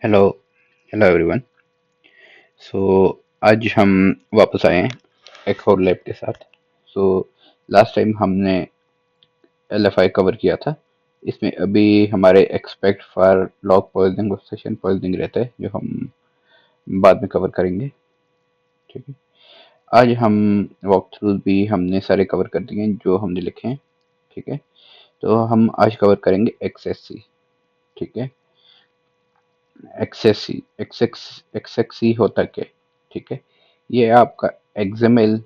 Hello hello everyone. सो आज हम वापस आए हैं एक और लैब के साथ। सो लास्ट टाइम हमने एलएफआई कवर किया था। इसमें अभी हमारे एक्सपेक्ट फॉर लॉग पॉइजनिंग और सेशन पॉइजनिंग रहता है जो हम बाद में कवर करेंगे। ठीक है। आज हम वॉक थ्रू भी हमने सारे कवर कर दिए हैं जो हमने लिखे हैं। ठीक है। तो हम आज कवर करेंगे एक्सएससी। ठीक है। एक्सएससी एक्सएक्ससी होता क्या है? ठीक है। ये आपका एक्सएमएल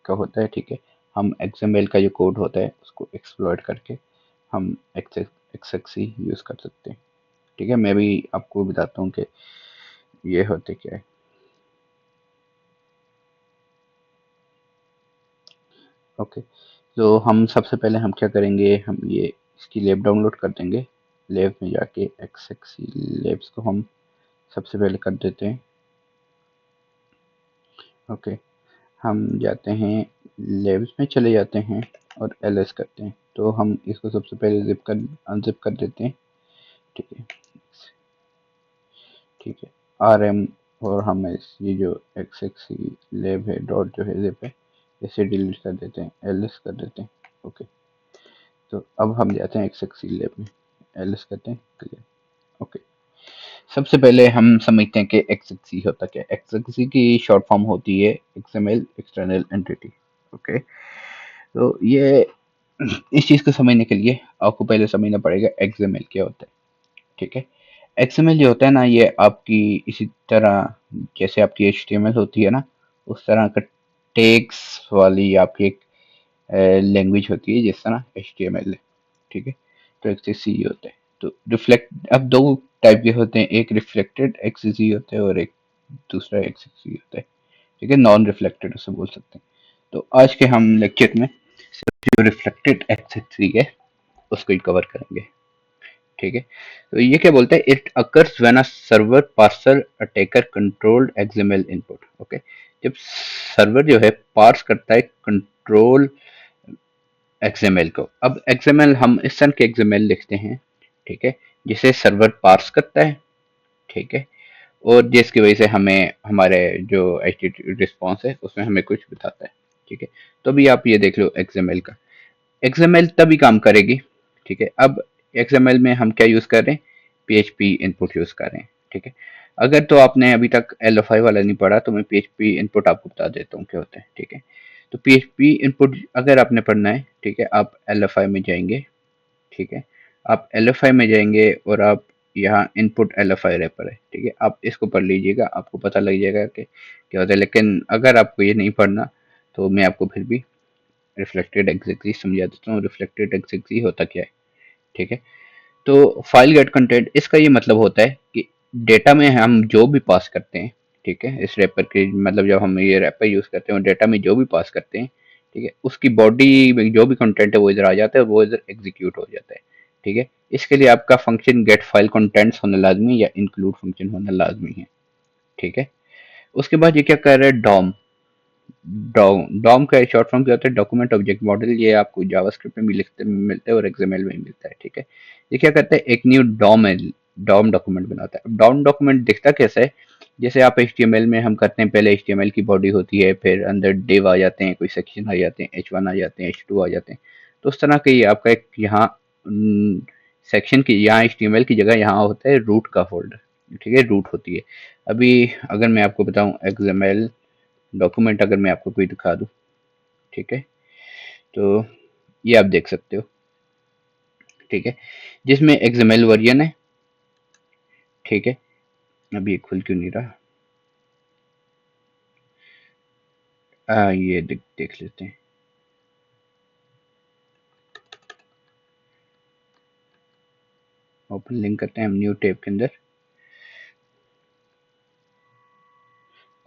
का होता है। ठीक है। हम एक्सएमएल का जो कोड होता है उसको एक्सप्लॉइट करके हम एक्सएक्ससी यूज कर सकते हैं। ठीक है। मैं भी आपको बताता हूँ कि ये होते क्या है। ओके। तो हम सबसे पहले हम क्या करेंगे, हम ये इसकी लैब डाउनलोड कर देंगे। लैब में जाके एक्सएक्ससी लैब्स को हम सबसे पहले कर देते हैं। ओके। हम जाते हैं लेब्स में चले जाते हैं और एलएस करते हैं। तो हम इसको सबसे पहले जिप कर अनजिप कर देते हैं। ठीक है। ठीक है। आर एम और हम ये जो एक्स एक्स लेब है डॉट जो है जिप है इसे डिलीट कर देते हैं, एलएस कर देते हैं। ओके। तो अब हम जाते हैं एक्स एक्स लेब में, एलएस करते हैं, क्लियर। ओके। सबसे पहले हम समझते हैं कि एक्सएक्सी होता क्या है। एक्सएक्सी की शॉर्ट फॉर्म होती है एक्सएमएल एक्सटर्नल एंटिटी। ओके। तो ये इस चीज को समझने के लिए आपको पहले समझना पड़ेगा एक्सएमएल क्या होता है। ठीक है। एक्सएमएल जो होता है ना, ये आपकी इसी तरह जैसे आपकी एचटीएमएल होती है ना, उस तरह का टैग्स वाली आपकी एक लैंग्वेज होती है जिस तरह एचटीएमएल है। ठीक है। तो एक्सएससी होता है। तो रिफ्लेक्ट अब दो टाइप के होते हैं, एक रिफ्लेक्टेड एक्सएससी होता है और एक दूसरा एक्सएससी होता है। ठीक है। नॉन रिफ्लेक्टेड उसे बोल सकते हैं। तो आज के हम लेक्चर में जो रिफ्लेक्टेड एक्सएससी है उसको ही कवर करेंगे। ठीक है। तो ये क्या बोलते हैं, it occurs when a server parser taker controlled XML input. Okay. जब सर्वर जो है पार्स करता है कंट्रोल एक्सएमएल को। अब एक्सएमएल हम इस तरह के एक्सएमएल लिखते हैं। ठीक है। जिसे सर्वर पार्स करता है। ठीक है। और जिसकी वजह से हमें हमारे जो एचटीटीपी रिस्पॉन्स है उसमें हमें कुछ बताता है। ठीक है। तो अभी आप ये देख लो एक्सएमएल का, एक्सएमएल तभी काम करेगी। ठीक है। अब एक्सएमएल में हम क्या यूज कर रहे हैं, पीएचपी इनपुट यूज कर रहे हैं। ठीक है। अगर तो आपने अभी तक एलएफआई वाला नहीं पढ़ा तो मैं पीएचपी इनपुट आपको बता देता हूँ क्या होता है। ठीक है। तो पीएचपी इनपुट अगर आपने पढ़ना है, ठीक है, आप एलएफआई में जाएंगे। ठीक है। आप एलएफआई में जाएंगे और आप यहाँ इनपुट एलएफआई रैपर है। ठीक है। आप इसको पढ़ लीजिएगा, आपको पता लग जाएगा कि क्या होता है। लेकिन अगर आपको ये नहीं पढ़ना तो मैं आपको फिर भी रिफ्लेक्टेड एक्सिस समझा देता हूँ। रिफ्लेक्टेड एक्सिस होता क्या है। ठीक है। तो फाइल गेट कंटेंट, इसका ये मतलब होता है कि डेटा में हम जो भी पास करते हैं, ठीक है, इस रैपर के मतलब जब हम ये रैपर यूज करते हैं डेटा में जो भी पास करते हैं, ठीक है, उसकी बॉडी में जो भी कंटेंट है वो इधर आ जाता है और वो इधर एग्जीक्यूट हो जाता है। ठीक है। इसके लिए आपका फंक्शन गेट फाइल कंटेंट्स होना लाजमी या इंक्लूड फंक्शन होना लाजमी है। ठीक है। उसके बाद ये क्या कर रहा है, डॉम। डॉम डॉम का शॉर्ट फॉर्म क्या होता है, डॉक्यूमेंट ऑब्जेक्ट मॉडल। ये आपको जावास्क्रिप्ट में भी लिखते मिलता है और एक्सएमएल में भी मिलता है। ठीक है। ये क्या करता है, एक न्यू डॉम डॉम डॉक्यूमेंट बनाता है। डॉम डॉक्यूमेंट दिखता कैसा है, जैसे आप एचटीएमएल में हम करते हैं, पहले एचटीएमएल की बॉडी होती है, फिर अंदर डिव आ जाते हैं, कोई सेक्शन आ जाते हैं, एच1 आ जाते हैं, एच2 आ जाते हैं। तो उस तरह के ये आपका एक यहाँ सेक्शन की, यहाँ एचटीएमएल की जगह यहाँ होता है रूट का फोल्डर। ठीक है। रूट होती है। अभी अगर मैं आपको बताऊं एक्सएमएल डॉक्यूमेंट अगर मैं आपको कोई दिखा दूं, ठीक है, तो ये आप देख सकते हो। ठीक है। जिसमें एक्सएमएल वर्जन है। ठीक है। अभी ये खुल क्यों नहीं रहा, ये देख लेते हैं। ओपन लिंक करते हैं हम न्यू टैब के अंदर।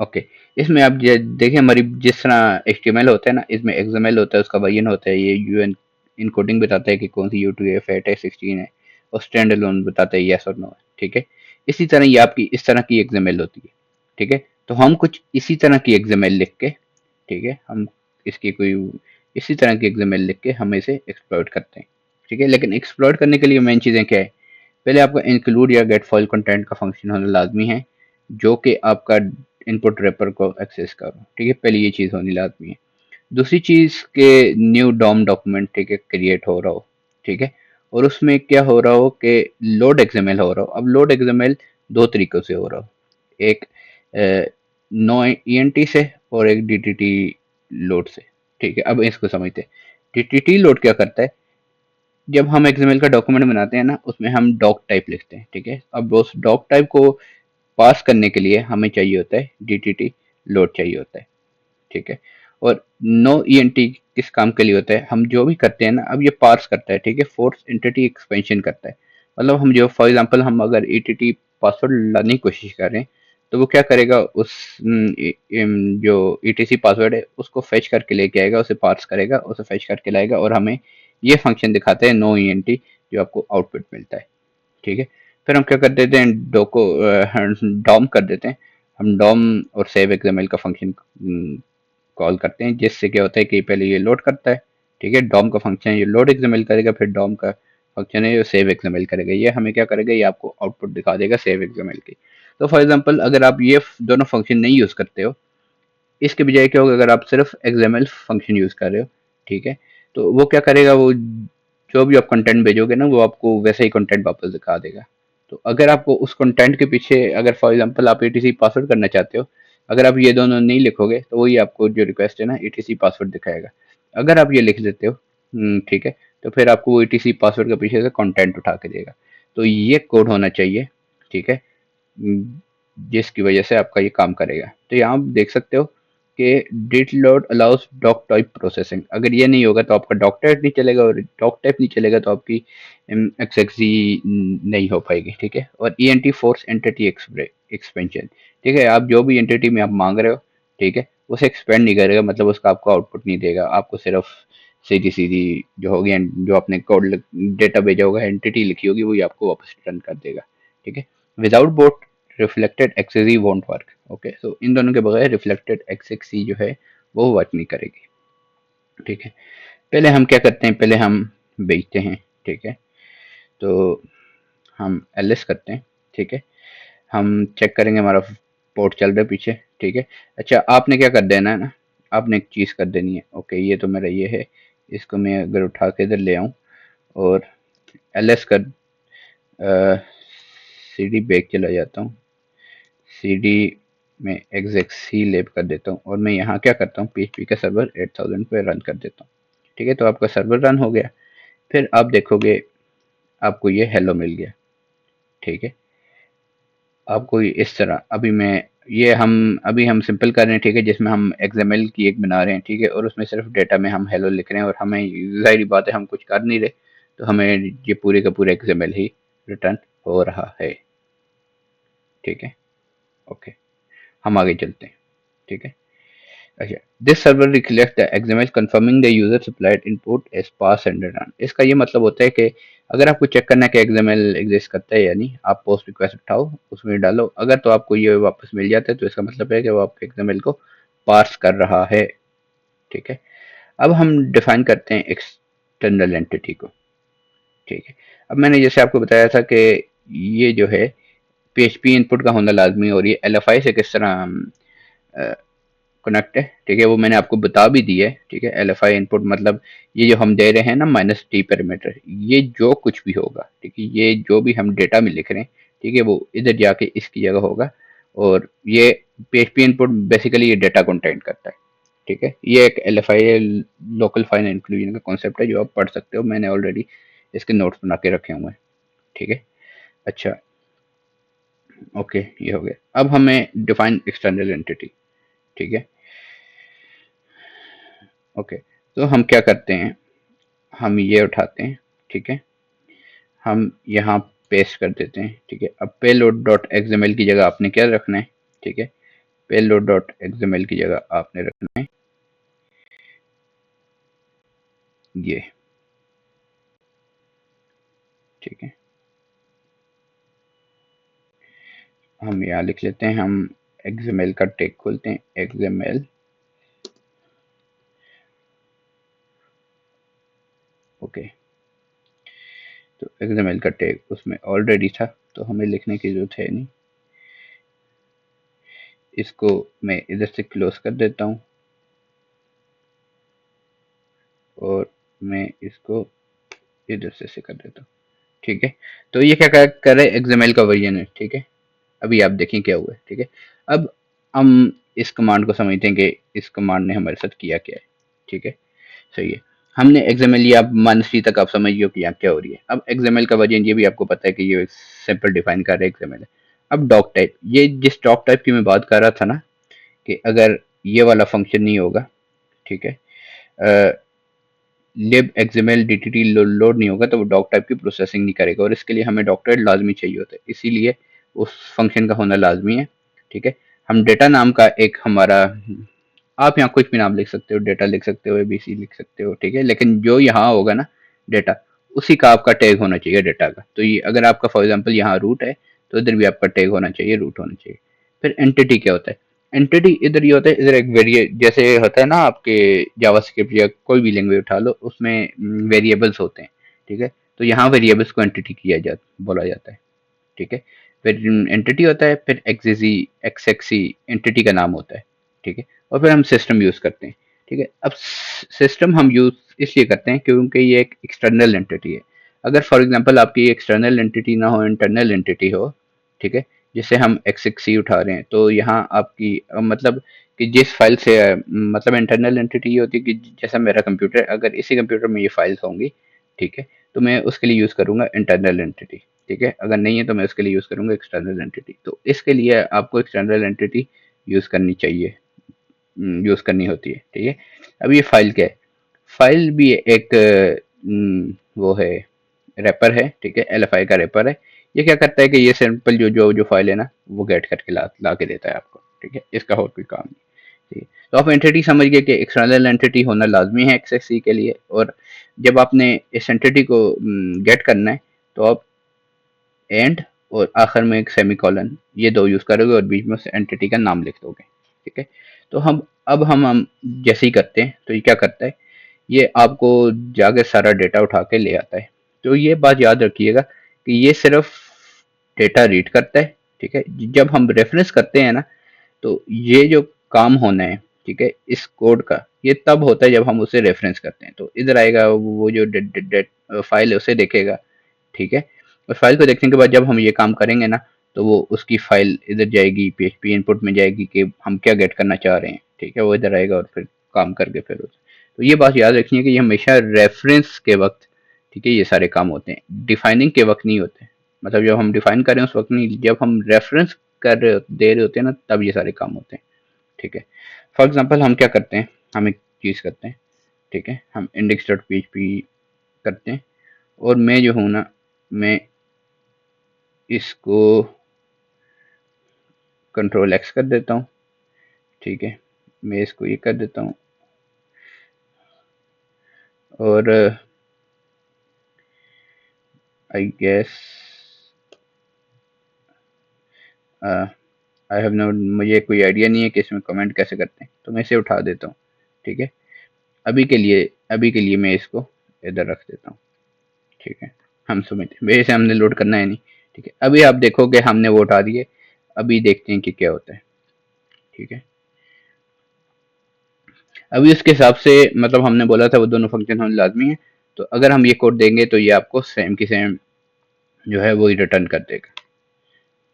ओके। इसमें आप देखिए हमारी जिस तरह एचटीएमएल होता है ना, इसमें एक्सएमएल होता है, उसका वर्जन होता है, ये यूएन इनकोडिंग बताता है कि कौन सी U2 है, फैट है, 16 है, और स्टैंड अलोन बताता है यस और नो है। ठीक है। इसी तरह ये आपकी इस तरह की एक्सएमएल होती है। ठीक है। तो हम कुछ इसी तरह की एक्सएमएल लिख के, ठीक है, हम इसकी कोई इसी तरह की एक्सएमएल लिख के हम इसे एक्सप्लॉइट करते हैं। ठीक है। लेकिन एक्सप्लॉइट करने के लिए मेन चीज़ें क्या है, पहले आपका इंक्लूड या गेट फाइल कंटेंट का फंक्शन होना लाजमी है, जो कि आपका इनपुट रेपर को एक्सेस करो। ठीक है, पहले ये चीज़ होनी लाजमी है। दूसरी चीज़ के न्यू डॉम डॉक्यूमेंट, ठीक है, क्रिएट हो रहा हो। ठीक है, और उसमें क्या हो रहा हो कि लोड एक्सएमएल हो रहा हो। अब लोड एक्सएमएल दो तरीक़ों से हो रहा हो, एक नो ईएनटी से और एक डीटीटी लोड से। ठीक है, अब इसको समझते हैं। डीटीटी लोड क्या करता है, जब हम एक्सएमएल का डॉक्यूमेंट बनाते हैं ना, उसमें हम डॉक टाइप लिखते हैं। ठीक है, अब उस डॉक टाइप को पास करने के लिए हमें चाहिए होता है डीटीटी लोड चाहिए होता है। ठीक है, और नो ईएनटी किस काम के लिए होता है, हम जो भी करते हैं ना, अब ये पार्स करता है। ठीक है, फोर्स एंटिटी एक्सपेंशन करता है। मतलब हम जो फॉर एग्जांपल हम अगर ईटीटी पासवर्ड लाने की कोशिश कर रहे हैं, तो वो क्या करेगा, उस जो ईटीसी पासवर्ड है उसको फेच करके लेके आएगा, उसे पार्स करेगा, उसे फेच करके लाएगा, और हमें ये फंक्शन दिखाते हैं नो ईएनटी, जो आपको आउटपुट मिलता है। ठीक है, फिर हम क्या कर देते हैं, डोको डॉम कर देते हैं। हम डॉम और सेव एक्सएमएल का फंक्शन कॉल करते हैं, जिससे क्या होता है कि पहले ये लोड करता है। ठीक है, डॉम का फंक्शन ये लोड एक्सएमएल करेगा, फिर डॉम का फंक्शन है जो सेव एक्सएमएल करेगा। ये हमें क्या करेगा, ये आपको आउटपुट दिखा देगा सेव एक्सएमएल की। तो फॉर एग्जांपल अगर आप ये दोनों फंक्शन नहीं यूज़ करते हो, इसके बजाय क्या होगा, अगर आप सिर्फ एक्सएमएल फंक्शन यूज़ कर रहे हो, ठीक है, तो वो क्या करेगा, वो जो भी आप कंटेंट भेजोगे ना, वो आपको वैसा ही कंटेंट वापस दिखा देगा। तो अगर आपको उस कंटेंट के पीछे, अगर फॉर एग्जांपल आप एटीसी पासवर्ड करना चाहते हो, अगर आप ये दोनों नहीं लिखोगे, तो वही आपको जो रिक्वेस्ट है ना एटीसी पासवर्ड दिखाएगा। अगर आप ये लिख देते हो, ठीक है, तो फिर आपको वो एटीसी पासवर्ड के पीछे से कंटेंट उठा के देगा। तो ये कोड होना चाहिए। ठीक है, जिसकी वजह से आपका ये काम करेगा। तो यहाँ आप देख सकते हो कि डिट load allows doc type processing. अगर ये नहीं होगा तो आपका डॉक टाइप नहीं चलेगा, और डॉक टाइप नहीं चलेगा तो आपकी एक्सएक्सी नहीं हो पाएगी। ठीक है, और ईएनटी फोर्स एंटिटी एक्सपेंशन। ठीक है, आप जो भी एंटिटी में आप मांग रहे हो, ठीक है, उसे एक्सपेंड नहीं करेगा, मतलब उसका आपको आउटपुट नहीं देगा। आपको सिर्फ सीधी सीधी जो होगी, जो आपने कोड डेटा भेजा होगा, एंटिटी लिखी होगी, वही आपको वापस रिटर्न कर देगा। ठीक है, without both reflected XXE won't work. Okay, so इन दोनों के बगैर रिफ्लेक्टेड एक्सएक्सी जो है वो वर्क नहीं करेगी। ठीक है, पहले हम क्या करते हैं, पहले हम बेचते हैं। ठीक है, तो हम एलएस करते हैं। ठीक है, हम चेक करेंगे हमारा पोर्ट चल रहा है पीछे। ठीक है, अच्छा आपने क्या कर देना है ना, आपने एक चीज़ कर देनी है। ओके, ये तो मेरा ये है, इसको मैं अगर उठा के इधर ले आऊँ और एलएस कर सीडी बैक चला जाता हूँ, सीडी में एग्जैक्ट सी लेब कर देता हूँ, और मैं यहाँ क्या करता हूँ, पीएचपी का सर्वर 8000 पे रन कर देता हूँ। ठीक है, तो आपका सर्वर रन हो गया। फिर आप देखोगे आपको ये हेलो मिल गया। ठीक है, आपको इस तरह, अभी मैं ये हम अभी हम सिंपल कर रहे हैं। ठीक है, जिसमें हम एक्सएमएल की एक बना रहे हैं। ठीक है, और उसमें सिर्फ डेटा में हम हेलो लिख रहे हैं, और हमें जाहिर बात है हम कुछ कर नहीं रहे, तो हमें ये पूरे का पूरा एक्सएमएल ही रिटर्न हो रहा है। ठीक है, ओके, हम आगे चलते हैं। ठीक है, अच्छा, this server recollect the XML confirming the user supplied input as pass and run. इसका ये मतलब होता है कि अगर आपको चेक करना है कि एक्सएमएल एग्जिस्ट करता है या नहीं, आप पोस्ट रिक्वेस्ट उठाओ, उसमें डालो, अगर तो आपको ये वापस मिल जाता है, तो इसका मतलब है कि वो आपके एक्सएमएल को पार्स कर रहा है। ठीक है, अब हम डिफाइन करते हैं एक्सटर्नल एंटिटी को। ठीक है, अब मैंने जैसे आपको बताया था कि ये जो है पीएचपी इनपुट का होना लाजमी है, और ये एलएफआई से किस तरह कनेक्ट है। ठीक है, वो मैंने आपको बता भी दिया है। ठीक है, एल एफ आई इनपुट मतलब ये जो हम दे रहे हैं ना -t पैरामीटर, ये जो कुछ भी होगा, ठीक है, ये जो भी हम डेटा में लिख रहे हैं, ठीक है, वो इधर जाके इसकी जगह होगा। और ये पीएचपी इनपुट बेसिकली ये डेटा कंटेंट करता है। ठीक है, ये एक L F I local file inclusion का कॉन्सेप्ट है, जो आप पढ़ सकते हो, मैंने ऑलरेडी इसके नोट्स बना के रखे हुए हैं। ठीक है, अच्छा, ओके, ये हो गया। अब हमें डिफाइन एक्सटर्नल एंटिटी। ठीक है, ओके, तो हम क्या करते हैं, हम ये उठाते हैं। ठीक है, हम यहाँ पेस्ट कर देते हैं। ठीक है, अब पेलोड डॉट एक्सएमएल की जगह आपने क्या रखना है, ठीक है, पेलोड डॉट एक्सएमएल की जगह आपने रखना है ये। ठीक है, हम यहाँ लिख लेते हैं, हम एक्सएमएल का टैग खोलते हैं, एक्सएमएल। ओके, तो XML का टैग उसमें ऑलरेडी था, तो हमें लिखने की जरूरत है नहीं। इसको मैं इधर से क्लोज कर देता हूँ और मैं इसको इधर से कर देता हूँ। ठीक है, तो ये क्या कर रहे हैं, XML का वर्जन है। ठीक है, अभी आप देखें क्या हुआ है। ठीक है, अब हम इस कमांड को समझते हैं कि इस कमांड ने हमारे साथ किया क्या है। ठीक है, सही है। हमने XML या मानसी तक आप समझिए कि यहाँ क्या हो रही है। अब XML का वर्जन ये भी आपको पता है कि ये सिंपल डिफाइन कर रहा है XML है। अब डॉक टाइप, ये जिस डॉक टाइप की मैं बात कर रहा था ना, कि अगर ये वाला फंक्शन नहीं होगा, ठीक है, लिब XML DTT लोड नहीं होगा तो वो डॉक टाइप की प्रोसेसिंग नहीं करेगा, और इसके लिए हमें डॉक टाइप लाजमी चाहिए होता है, इसीलिए उस फंक्शन का होना लाजमी है। ठीक है, हम डेटा नाम का एक हमारा, आप यहाँ कुछ भी नाम लिख सकते हो, डेटा लिख सकते हो, ABC लिख सकते हो। ठीक है, लेकिन जो यहाँ होगा ना डेटा, उसी का आपका टैग होना चाहिए डेटा का। तो ये अगर आपका फॉर एग्जांपल यहाँ रूट है तो इधर भी आपका टैग होना चाहिए, रूट होना चाहिए। फिर एंटिटी क्या होता है, एंटिटी इधर ये होता है, इधर एक वेरिए जैसे होता है ना आपके जावास्क्रिप्ट या कोई भी लैंग्वेज उठा लो, उसमें वेरिएबल्स होते हैं। ठीक है, तो यहाँ वेरिएबल्स को एंटिटी बोला जाता है। ठीक है, फिर एंटिटी होता है, फिर एक्सिजी एक्सएक्सी एंटिटी का नाम होता है। ठीक है, और फिर हम सिस्टम यूज करते हैं। ठीक है, अब सिस्टम हम यूज इसलिए करते हैं क्योंकि ये एक एक्सटर्नल एंटिटी है। अगर फॉर एग्जांपल आपकी एक्सटर्नल एंटिटी ना हो, इंटरनल एंटिटी हो, ठीक है, जिसे हम एक्सएक्सी उठा रहे हैं, तो यहाँ आपकी मतलब कि जिस फाइल से मतलब इंटरनल एंटिटी ये होती है कि जैसा मेरा कंप्यूटर, अगर इसी कंप्यूटर में ये फाइल्स होंगी, ठीक है, तो मैं उसके लिए यूज करूंगा इंटरनल एंटिटी। ठीक है, अगर नहीं है तो मैं उसके लिए यूज करूंगा एक्सटर्नल एंटिटी। तो इसके लिए आपको एक्सटर्नल एंटिटी यूज करनी चाहिए, यूज करनी होती है। ठीक है, अब ये फाइल क्या है, फाइल भी एक वो है, रैपर है। ठीक है, LFI का रैपर है। ये क्या करता है कि ये सिंपल जो फाइल है ना, वो गेट करके ला के देता है आपको। ठीक है, इसका और कोई काम नहीं। ठीक है, तो आप एंटिटी समझ गए कि एक्सटर्नल एंटिटी होना लाजमी है XSC के लिए, और जब आपने इस एंटिटी को गेट करना है तो आप एंड और आखिर में एक सेमीकोलन, ये दो यूज करोगे और बीच में उस एंटिटी का नाम लिख दोगे। ठीक है, तो हम जैसे ही करते हैं तो ये क्या करता है, ये आपको जाके सारा डेटा उठा के ले आता है। तो ये बात याद रखिएगा कि ये सिर्फ डेटा रीड करता है। ठीक है, जब हम रेफरेंस करते हैं ना, तो ये जो काम होना है, ठीक है, इस कोड का, ये तब होता है जब हम उसे रेफरेंस करते हैं। तो इधर आएगा वो जो फाइल है उसे देखेगा। ठीक है, और फाइल को देखने के बाद जब हम ये काम करेंगे ना, तो वो उसकी फाइल इधर जाएगी, PHP इनपुट में जाएगी कि हम क्या गेट करना चाह रहे हैं। ठीक है, वो इधर आएगा और फिर काम करके फिर उसे, तो ये बात याद रखनी है कि ये हमेशा रेफरेंस के वक्त, ठीक है, ये सारे काम होते हैं, डिफाइनिंग के वक्त नहीं होते। मतलब जब हम डिफाइन कर रहे हैं उस वक्त नहीं, जब हम रेफरेंस दे रहे होते हैं ना, तब ये सारे काम होते हैं। ठीक है, फॉर एग्जाम्पल हम क्या करते हैं, हम एक चीज़ करते हैं। ठीक है, हम index.php करते हैं, और मैं जो हूँ ना, मैं इसको Ctrl+X कर देता हूँ। ठीक है, मैं इसको ये कर देता हूँ, और I guess I have no, मुझे कोई आइडिया नहीं है कि इसमें कमेंट कैसे करते हैं, तो मैं इसे उठा देता हूँ। ठीक है, अभी के लिए मैं इसको इधर रख देता हूँ। ठीक है, हम समझते हैं, वैसे हमने लोड करना है नहीं। ठीक है, अभी आप देखोगे हमने वो उठा दिए। अभी देखते हैं कि क्या होता है। ठीक है, अभी उसके हिसाब से, मतलब हमने बोला था वो दोनों फंक्शन होने लाजमी है, तो अगर हम ये कोड देंगे तो ये आपको सेम की सेम जो है वो ही रिटर्न कर देगा।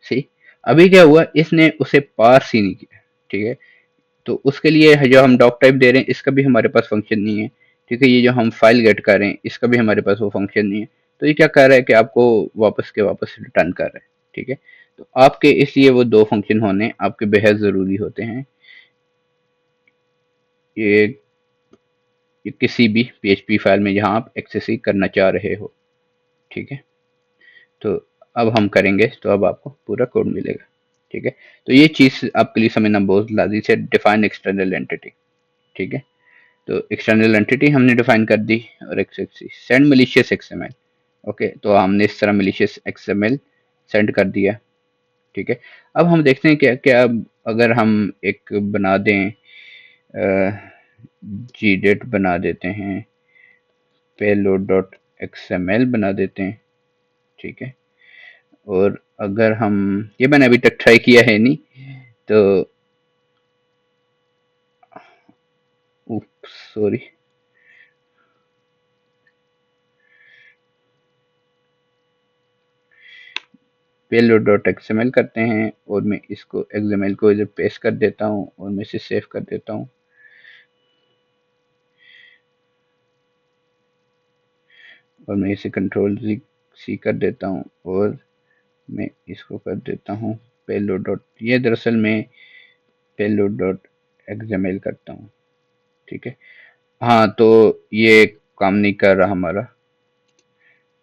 सी, अभी क्या हुआ, इसने उसे पार्स ही नहीं किया। ठीक है, तो उसके लिए जो हम डॉक टाइप दे रहे हैं, इसका भी हमारे पास फंक्शन नहीं है। ठीक है, ये जो हम फाइल गेट कर रहे हैं, इसका भी हमारे पास वो फंक्शन नहीं है। तो ये क्या कर रहा है कि आपको वापस के वापस रिटर्न कर रहा है। ठीक है, तो आपके इसलिए वो दो फंक्शन होने आपके बेहद ज़रूरी होते हैं। ये, ये किसी भी PHP फाइल में जहाँ आप एक्सेस करना चाह रहे हो। ठीक है, तो अब हम करेंगे तो अब आपको पूरा कोड मिलेगा। ठीक है, तो ये चीज़ आपके लिए समझना बहुत लाजिम है, डिफाइन एक्सटर्नल एंटिटी। ठीक है, तो एक्सटर्नल एंटिटी हमने डिफाइन कर दी, और एक्सेप्सी सेंड मलिशियस XML। ओके, तो हमने इस तरह मलिशियस XML सेंड कर दिया। ठीक है, अब हम देखते हैं क्या क्या, अगर हम एक बना दें, gdet बना देते हैं, payload.xml बना देते हैं। ठीक है। और अगर हम, ये मैंने अभी तक ट्राई किया है नहीं, तो सॉरी, पेलोड डॉट एक्सएमएल करते हैं और मैं इसको एक्सएमएल को इधर पेस्ट कर देता हूँ और मैं इसे सेव कर देता हूँ। और मैं इसे कंट्रोल सी कर देता हूँ और मैं इसको कर देता हूँ पेलोड डॉट, ये दरअसल मैं पेलोड डॉट एक्सएमएल करता हूँ। ठीक है, हाँ तो ये काम नहीं कर रहा हमारा।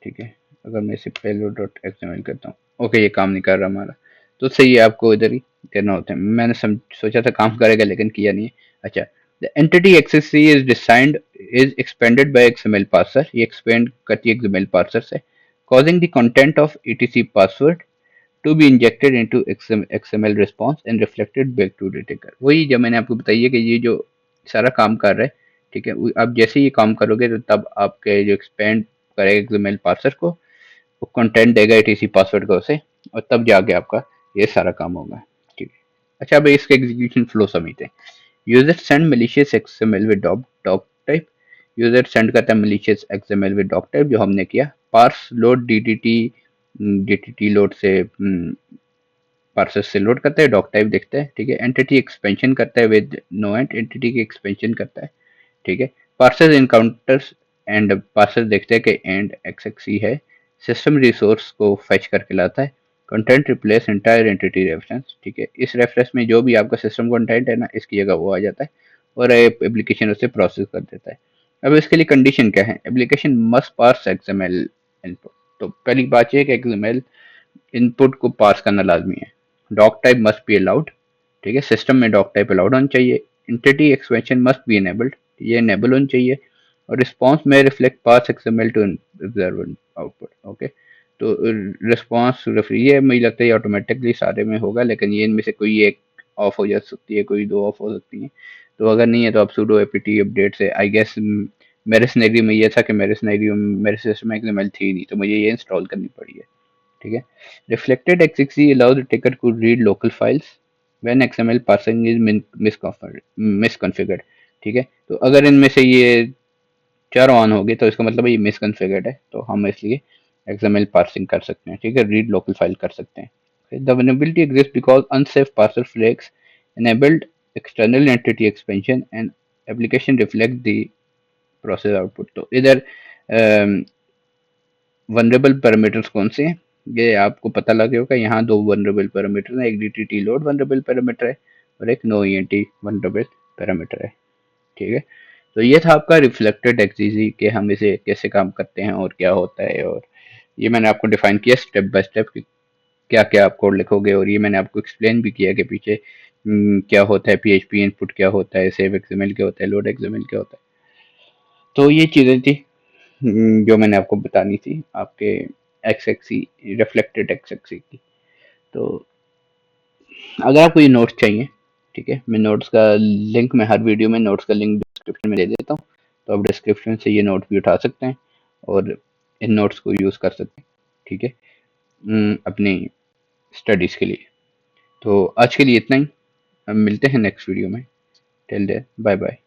ठीक है, अगर मैं इसे पेलोड डॉट एक्सएमएल करता हूँ, ओके ये काम नहीं कर रहा हमारा। तो सही है, आपको इधर ही करना होता है। मैंने सोचा था काम करेगा लेकिन किया नहीं है। अच्छा, the entity XXC is designed is expanded by XML parser, ये एक्सपेंड करती है XML पार्सर से, causing the content of etc password to be injected into XML response and reflected back to dataker। वही जो मैंने आपको बताइए कि ये जो सारा काम कर रहा है, ठीक है, आप जैसे ये काम करोगे तो तब आपके जो एक्सपेंड करेगा XML पार्सर को, वो कंटेंट देगा एटीसी पासवर्ड को उसे, और तब जाके आपका ये सारा काम होगा। ठीक है, अच्छा अब इसके एग्जीक्यूशन फ्लो समझते हैं। User send malicious XML with doc type, user send करता है malicious XML with doc type जो हमने किया। पार्स लोड DTT लोड से पार्सर से लोड करता है, डॉक टाइप देखता है। ठीक है, एंटिटी एक्सपेंशन करता है विद नो एंड, एंटिटी की एक्सपेंशन करता है। ठीक है, पार्सर इनकाउंटर्स एंड पार्सर देखते हैं कि एंड XXC है, सिस्टम रिसोर्स को फेच करके लाता है। Content replace entire entity reference, ठीक है, इस रेफरेंस में जो भी आपका सिस्टम कंटेंट है ना, इसकी जगह वो आ जाता है और एप्लीकेशन उसे प्रोसेस कर देता है। अब इसके लिए कंडीशन क्या है, application must parse XML input. तो पहली बात यह है कि XML इनपुट को पास करना लाजमी है। Doc type must be allowed, ठीक है, सिस्टम में डॉक टाइप अलाउड होना चाहिए। Entity expansion must be enabled, ये इनेबल होनी चाहिए। और रिस्पॉन्स में reflect pass XML to observe output. Okay, तो रिस्पॉन्स ये मुझे लगता है ऑटोमेटिकली सारे में होगा, लेकिन ये इनमें से कोई एक ऑफ हो जा सकती है, कोई दो ऑफ हो सकती है। तो अगर नहीं है तो आप sudo apt अपडेट से, आई गेस मेरे सिनेरियो में ये था कि मेरे सिस्टम में XML थी नहीं, तो मुझे ये इंस्टॉल करनी पड़ी है। ठीक है, reflected XXC allows the taker to read local files when XML parsing is misconfigured। ठीक है, तो अगर इनमें से ये चारों ऑन होगी तो इसका मतलब ये मिसकॉन्फ़िगर्ड है, तो हम इसलिए XML पार्सिंग कर सकते हैं। ठीक है, रीड लोकल फाइल कर सकते हैं। The vulnerability exists because unsafe parser flags enabled external entity expansion and application reflect the process output। तो इधर वनरेबल पैरामीटर्स कौन से हैं, ये आपको पता लगे होगा। यहाँ दो वनरेबल पैरामीटर हैं, एक DTT लोड वनरेबल पैरामीटर है और एक नो ENT वनरेबल पैरामीटर है। ठीक है, तो ये था आपका रिफ्लेक्टेड एक्सिजी के हम इसे कैसे काम करते हैं और क्या होता है। और ये मैंने आपको डिफाइन किया स्टेप बाय स्टेप कि क्या क्या आप कोड लिखोगे, और ये मैंने आपको एक्सप्लेन भी किया कि पीछे क्या होता है, PHP इनपुट क्या होता है, सेव XML क्या होता है, लोड XML क्या होता है। तो ये चीज़ें थी जो मैंने आपको बतानी थी आपके XXC, रिफ्लेक्टेड XXC की। तो अगर आपको ये नोट्स चाहिए, ठीक है, मैं नोट्स का लिंक, मैं हर वीडियो में नोट्स का लिंक डिस्क्रिप्शन में दे देता हूँ, तो आप डिस्क्रिप्शन से ये नोट भी उठा सकते हैं और इन नोट्स को यूज़ कर सकते हैं। ठीक है, अपनी स्टडीज़ के लिए। तो आज के लिए इतना ही, हम मिलते हैं नेक्स्ट वीडियो में। Till there, bye bye.